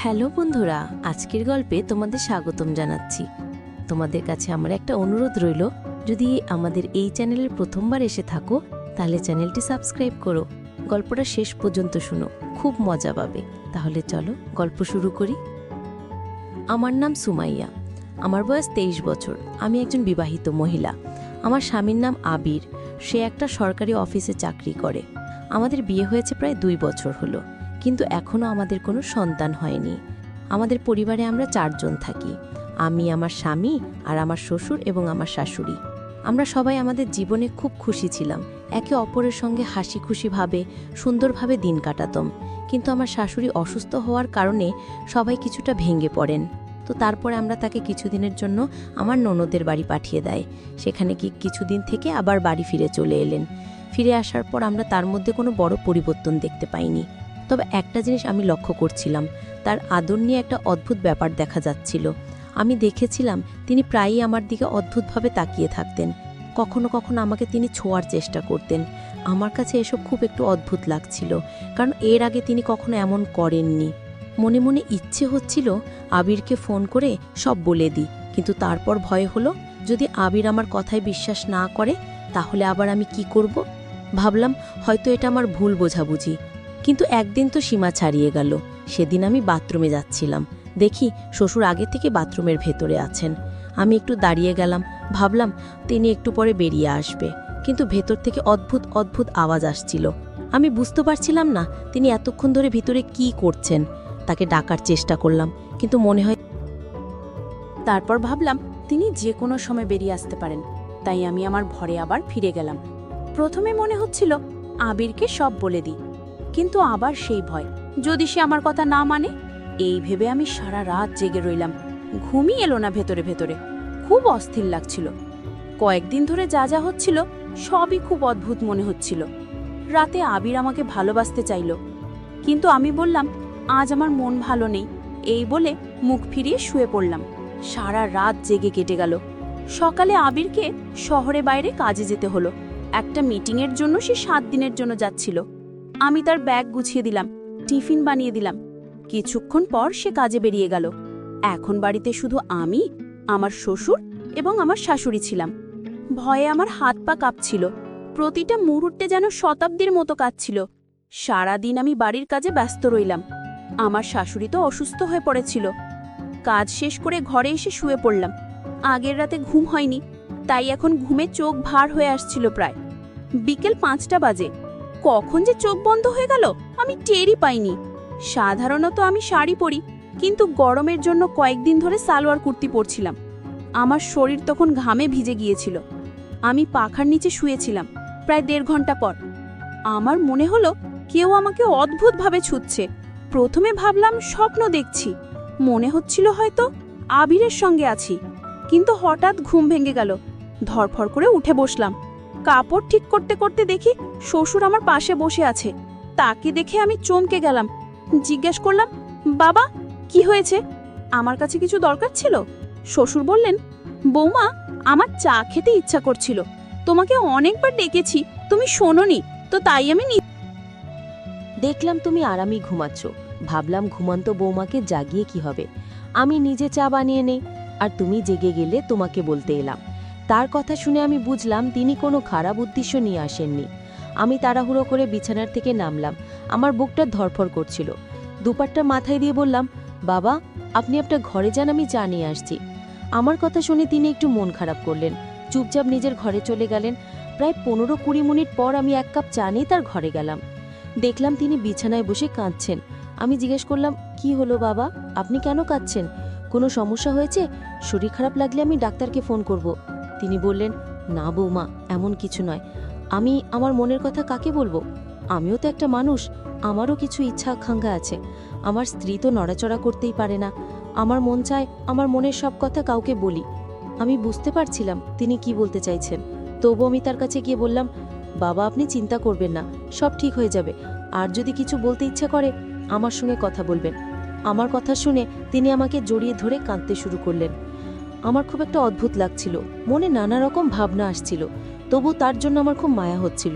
Hello বন্ধুরা, আজকের গল্পে তোমাদের স্বাগতম জানাচ্ছি। তোমাদের কাছে আমার একটা অনুরোধ রইল, যদি আমাদের এই চ্যানেলের প্রথমবার এসে থাকো তাহলে চ্যানেলটি সাবস্ক্রাইব করো, গল্পটা শেষ পর্যন্ত শুনো, খুব মজা পাবে। তাহলে চলো গল্প শুরু করি। আমার নাম সুমাইয়া, আমার বয়স 23 বছর। আমি একজন বিবাহিত মহিলা। আমার স্বামীর নাম আবির, সে একটা সরকারি অফিসে চাকরি করে। আমাদের বিয়ে হয়েছে প্রায় 2 বছর হলো, কিন্তু এখনও আমাদের কোনো সন্তান হয়নি। আমাদের পরিবারে আমরা 4 জন থাকি, আমি, আমার স্বামী আর আমার শ্বশুর এবং আমার শাশুড়ি। আমরা সবাই আমাদের জীবনে খুব খুশি ছিলাম, একে অপরের সঙ্গে হাসি খুশিভাবে সুন্দরভাবে দিন কাটাতাম। কিন্তু আমার শাশুড়ি অসুস্থ হওয়ার কারণে সবাই কিছুটা ভেঙে পড়েন। তো তারপরে আমরা তাকে কিছুদিনের জন্য আমার ননদের বাড়ি পাঠিয়ে দেয়। সেখানে কিছুদিন থেকে আবার বাড়ি ফিরে চলে এলেন। ফিরে আসার পর আমরা তার মধ্যে কোনো বড় পরিবর্তন দেখতে পাইনি। তবে একটা জিনিস আমি লক্ষ্য করছিলাম, তার আদর নিয়ে একটা অদ্ভুত ব্যাপার দেখা যাচ্ছিল। আমি দেখেছিলাম তিনি প্রায়ই আমার দিকে অদ্ভুতভাবে তাকিয়ে থাকতেন। কখনো কখনো আমাকে তিনি ছোঁয়ার চেষ্টা করতেন। আমার কাছে এসব খুব একটু অদ্ভুত লাগছিল, কারণ এর আগে তিনি কখনো এমন করেননি। মনে মনে ইচ্ছে হচ্ছিল আবিরকে ফোন করে সব বলে দিই, কিন্তু তারপর ভয় হলো, যদি আবির আমার কথায় বিশ্বাস না করে তাহলে আবার আমি কি করব। ভাবলাম হয়তো এটা আমার ভুল বোঝাবুঝি। কিন্তু একদিন তো সীমা ছাড়িয়ে গেল। সেদিন আমি বাথরুমে যাচ্ছিলাম, দেখি শ্বশুর আগে থেকে বাথরুমের ভেতরে আছেন। আমি একটু দাঁড়িয়ে গেলাম, ভাবলাম তিনি একটু পরে বেরিয়ে আসবে, কিন্তু ভেতর থেকে অদ্ভুত অদ্ভুত আওয়াজ আসছিল। আমি বুঝতে পারছিলাম না তিনি এতক্ষণ ধরে ভিতরে কি করছেন। তাকে ডাকার চেষ্টা করলাম, কিন্তু মনে হয়। তারপর ভাবলাম তিনি যে কোনো সময় বেরিয়ে আসতে পারেন, তাই আমি আমার ঘরে আবার ফিরে গেলাম। প্রথমে মনে হচ্ছিল আবিরকে সব বলে দিই, কিন্তু আবার সেই ভয়, যদি সে আমার কথা না মানে। এই ভেবে আমি সারা রাত জেগে রইলাম, ঘুমই এলো না ভেতরে ভেতরে। খুব অস্থির লাগছিল। কয়েকদিন ধরে যা যা হচ্ছিল সবই খুব অদ্ভুত মনে হচ্ছিল। রাতে আবির আমাকে ভালোবাসতে চাইল, কিন্তু আমি বললাম আজ আমার মন ভালো নেই, এই বলে মুখ ফিরিয়ে শুয়ে পড়লাম। সারা রাত জেগে কেটে গেল। সকালে আবিরকে শহরে বাইরে কাজে যেতে হলো। একটা মিটিংয়ের জন্য সে 7 দিনের জন্য যাচ্ছিল। আমি তার ব্যাগ গুছিয়ে দিলাম, টিফিন বানিয়ে দিলাম। কিছুক্ষণ পর সে কাজে বেরিয়ে গেল। এখন বাড়িতে শুধু আমি, আমার শ্বশুর এবং আমার শাশুড়ি ছিলাম। ভয়ে আমার হাত পা কাঁপছিল, প্রতিটা মুহূর্তে যেন শতাব্দীর মতো কাঁদছিল। সারাদিন আমি বাড়ির কাজে ব্যস্ত রইলাম। আমার শাশুড়ি তো অসুস্থ হয়ে পড়েছিল। কাজ শেষ করে ঘরে এসে শুয়ে পড়লাম। আগের রাতে ঘুম হয়নি, তাই এখন ঘুমে চোখ ভার হয়ে আসছিল। প্রায় বিকেল 5টা বাজে। কখন যে চোখ বন্ধ হয়ে গেল আমি টেরই পাইনি। সাধারণত আমি শাড়ি পরি, কিন্তু গরমের জন্য কয়েকদিন ধরে সালোয়ার কুর্তি পরছিলাম। আমার শরীর তখন ঘামে ভিজে গিয়েছিল। আমি পাখার নিচে শুয়েছিলাম। প্রায় 1.5 ঘন্টা পর আমার মনে হলো কেউ আমাকে অদ্ভুতভাবে ছুঁচ্ছে। প্রথমে ভাবলাম স্বপ্ন দেখছি, মনে হচ্ছিল হয়তো আবিরের সঙ্গে আছি। কিন্তু হঠাৎ ঘুম ভেঙে গেল। ধরফর করে উঠে বসলাম। কাপড় ঠিক করতে করতে দেখি শ্বশুর আমার পাশে বসে আছে। তাকে দেখে আমি চমকে গেলাম। জিজ্ঞেস করলাম, বাবা কি হয়েছে? আমার কাছে কিছু দরকার ছিল? শ্বশুর বললেন, বৌমা, আমার চা খেতে ইচ্ছা করছিল, তোমাকে অনেকবার ডেকেছি, তুমি শোনোনি, তো তাই আমি। দেখলাম তুমি আরামই ঘুমাচ্ছ। ভাবলাম ঘুমান্ত বৌমাকে জাগিয়ে কি হবে, আমি নিজে চা বানিয়ে নেই, আর তুমি জেগে গেলে তোমাকে বলতে এলাম। তার কথা শুনে আমি বুঝলাম তিনি কোনো খারাপ উদ্দেশ্য নিয়ে আসেননি। আমি তাড়াহুড়ো করে বিছানার থেকে নামলাম। আমার বুকটা ধরফর করছিল। দুপাট্টা মাথায় দিয়ে বললাম, বাবা, আপনি আপনার ঘরে যান, আমি চা নিয়ে আসছি। আমার কথা শুনে তিনি একটু মন খারাপ করলেন, চুপচাপ নিজের ঘরে চলে গেলেন। প্রায় 15-20 মিনিট পর আমি 1 কাপ চা নিয়ে তার ঘরে গেলাম। দেখলাম তিনি বিছানায় বসে কাঁদছেন। আমি জিজ্ঞেস করলাম, কি হলো বাবা, আপনি কেন কাঁদছেন? কোনো সমস্যা হয়েছে? শরীর খারাপ লাগলে আমি ডাক্তারকে ফোন করব। তিনি বললেন, না বৌমা, এমন কিছু নয়। আমি আমার মনের কথা কাকে বলবো? আমিও তো একটা মানুষ, আমারও কিছু ইচ্ছা আকাঙ্ক্ষা আছে। আমার স্ত্রী তো নড়াচড়া করতেই পারে না। আমার মন চায় আমার মনের সব কথা কাউকে বলি। আমি বুঝতে পারছিলাম তিনি কি বলতে চাইছেন। তবু আমি তার কাছে গিয়ে বললাম, বাবা, আপনি চিন্তা করবেন না, সব ঠিক হয়ে যাবে। আর যদি কিছু বলতে ইচ্ছে করে আমার সঙ্গে কথা বলবেন। আমার কথা শুনে তিনি আমাকে জড়িয়ে ধরে কাঁদতে শুরু করলেন। আমার খুব একটা অদ্ভুত লাগছিল, মনে নানা রকম ভাবনা আসছিল। তবু তার জন্য আমার খুব মায়া হচ্ছিল।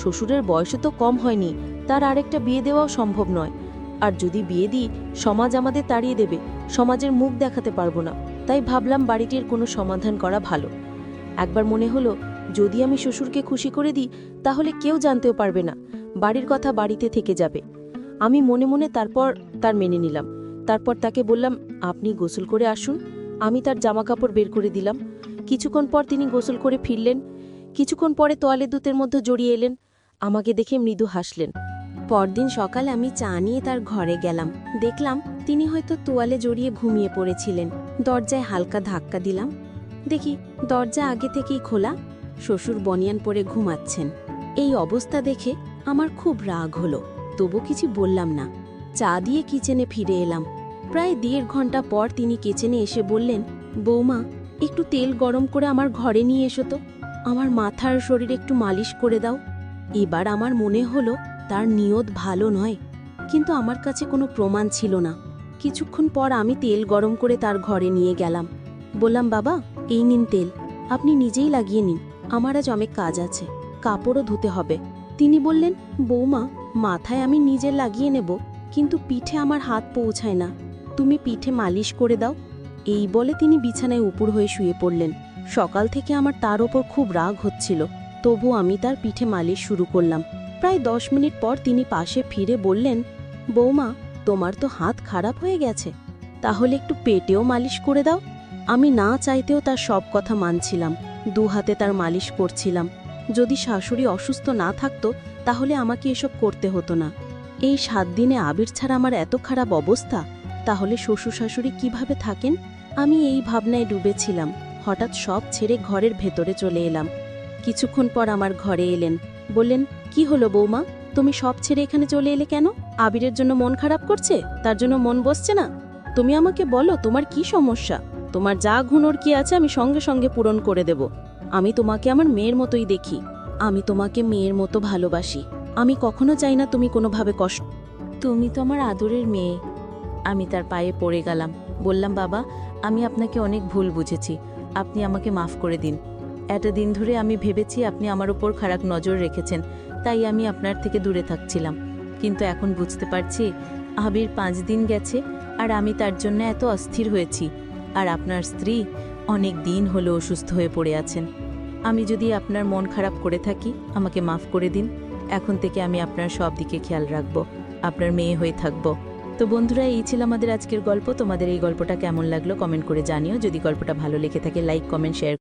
শ্বশুরের বয়সও তো কম হয়নি, তার আরেকটা বিয়ে দেওয়াও সম্ভব নয়। আর যদি বিয়ে দিই সমাজ আমাদের তাড়িয়ে দেবে, সমাজের মুখ দেখাতে পারবো না। তাই ভাবলাম বাড়িটির কোনো সমাধান করা ভালো। একবার মনে হলো যদি আমি শ্বশুরকে খুশি করে দিই তাহলে কেউ জানতেও পারবে না, বাড়ির কথা বাড়িতে থেকে যাবে। আমি মনে মনে তারপর তার মেনে নিলাম। তারপর তাকে বললাম, আপনি গোসল করে আসুন। আমি তার জামাকাপড় বের করে দিলাম। কিছুক্ষণ পর তিনি গোসল করে ফিরলেন। কিছুক্ষণ পরে তোয়ালে দুধের মধ্যে জড়িয়ে এলেন। আমাকে দেখে মৃদু হাসলেন। পরদিন সকালে আমি চা নিয়ে তার ঘরে গেলাম। দেখলাম তিনি হয়তো তোয়ালে জড়িয়ে ঘুমিয়ে পড়েছিলেন। দরজায় হালকা ধাক্কা দিলাম। দেখি দরজা আগে থেকেই খোলা, শ্বশুর বনিয়ান পরে ঘুমাচ্ছেন। এই অবস্থা দেখে আমার খুব রাগ হলো, তবু কিছু বললাম না। চা দিয়ে কিচেনে ফিরে এলাম। প্রায় 1.5 ঘন্টা পর তিনি কিচেনে এসে বললেন, বৌমা, একটু তেল গরম করে আমার ঘরে নিয়ে এসো তো, আমার মাথার শরীরে একটু মালিশ করে দাও। এবার আমার মনে হলো তার নিয়ত ভালো নয়, কিন্তু আমার কাছে কোনো প্রমাণ ছিল না। কিছুক্ষণ পর আমি তেল গরম করে তার ঘরে নিয়ে গেলাম। বললাম, বাবা, এই নিন তেল, আপনি নিজেই লাগিয়ে নিন, আমার আজ অনেক কাজ আছে, কাপড়ও ধুতে হবে। তিনি বললেন, বৌমা, মাথায় আমি নিজে লাগিয়ে নেব, কিন্তু পিঠে আমার হাত পৌঁছায় না, তুমি পিঠে মালিশ করে দাও। এই বলে তিনি বিছানায় উপুর হয়ে শুয়ে পড়লেন। সকাল থেকে আমার তার ওপর খুব রাগ হচ্ছিল, তবু আমি তার পিঠে মালিশ শুরু করলাম। প্রায় 10 মিনিট পর তিনি পাশে ফিরে বললেন, বৌমা, তোমার তো হাত খারাপ হয়ে গেছে, তাহলে একটু পেটেও মালিশ করে দাও। আমি না চাইতেও তার সব কথা মানছিলাম, 2 হাতে তার মালিশ করছিলাম। যদি শাশুড়ি অসুস্থ না থাকতো তাহলে আমাকে এসব করতে হতো না। এই 7 দিনে আবির ছাড়া আমার এত খারাপ অবস্থা, তাহলে শ্বশুর শাশুড়ি কিভাবে থাকেন? আমি এই ভাবনায় ডুবেছিলাম। হঠাৎ সব ছেড়ে ঘরের ভেতরে চলে এলাম। কিছুক্ষণ পর আমার ঘরে এলেন। বললেন, কি হলো বৌমা, তুমি সব ছেড়ে এখানে চলে এলে কেন? আবিরের জন্য মন খারাপ করছে, তার জন্য মন বসছে না? তুমি আমাকে বলো তোমার কি সমস্যা? তোমার যা ঘুনোর কি আছে আমি সঙ্গে সঙ্গে পূরণ করে দেব। আমি তোমাকে আমার মেয়ের মতোই দেখি, আমি তোমাকে মেয়ের মতো ভালোবাসি। আমি কখনো চাই না তুমি কোনোভাবে কষ্ট। তুমি তো আমার আদরের মেয়ে। আমি তার পায়ে পড়ে গেলাম। বললাম, বাবা, আমি আপনাকে অনেক ভুল বুঝেছি, আপনি আমাকে মাফ করে দিন। এতদিন ধরে আমি ভেবেছি আপনি আমার উপর খারাপ নজর রেখেছেন, তাই আমি আপনার থেকে দূরে থাকছিলাম। কিন্তু এখন বুঝতে পারছি আবির 5 দিন গেছে আর আমি তার জন্য এত অস্থির হয়েছি, আর আপনার স্ত্রী অনেক দিন হলো অসুস্থ হয়ে পড়ে আছেন। আমি যদি আপনার মন খারাপ করে থাকি আমাকে মাফ করে দিন। এখন থেকে আমি আপনার সব দিকে খেয়াল রাখব, আপনার মেয়ে হয়ে থাকব। তো বন্ধুরা, এই ছিল আমাদের আজকের গল্প। তোমাদের এই গল্পটা কেমন লাগলো কমেন্ট করে জানিও। যদি গল্পটা ভালো লেগে থাকে লাইক, কমেন্ট, শেয়ার